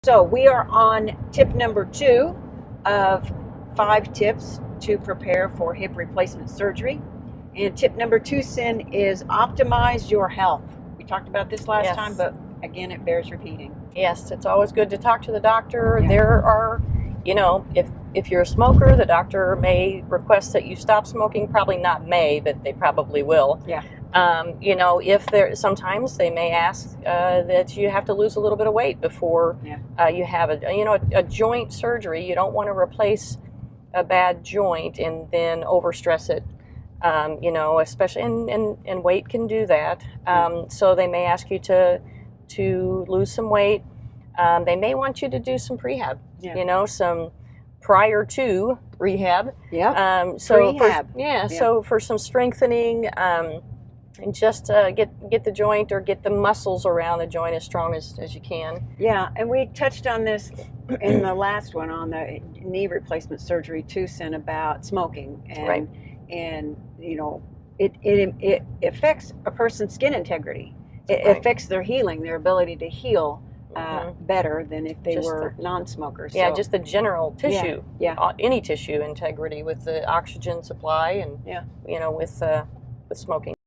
So we are on tip number 2 of 5 tips to prepare for hip replacement surgery. And tip number 2, Sin, is optimize your health. We talked about this last time, but again, it bears repeating. Yes, it's always good to talk to the doctor. Yeah. There are, if you're a smoker, the doctor may request that you stop smoking. Probably not may, but they probably will. Yeah. Sometimes they may ask that you have to lose a little bit of weight before you have a joint surgery. You don't want to replace a bad joint and then overstress it. Especially and weight can do that. So they may ask you to lose some weight. They may want you to do some prehab. Some prior to rehab. Yeah. Prehab. So for some strengthening. And just get the joint or get the muscles around the joint as strong as you can. Yeah, and we touched on this in the last one on the knee replacement surgery too, Sin, about smoking. And, and it affects a person's skin integrity. It affects their healing, their ability to heal better than if they were non-smokers. Yeah, just the general tissue, any tissue integrity with the oxygen supply and with smoking.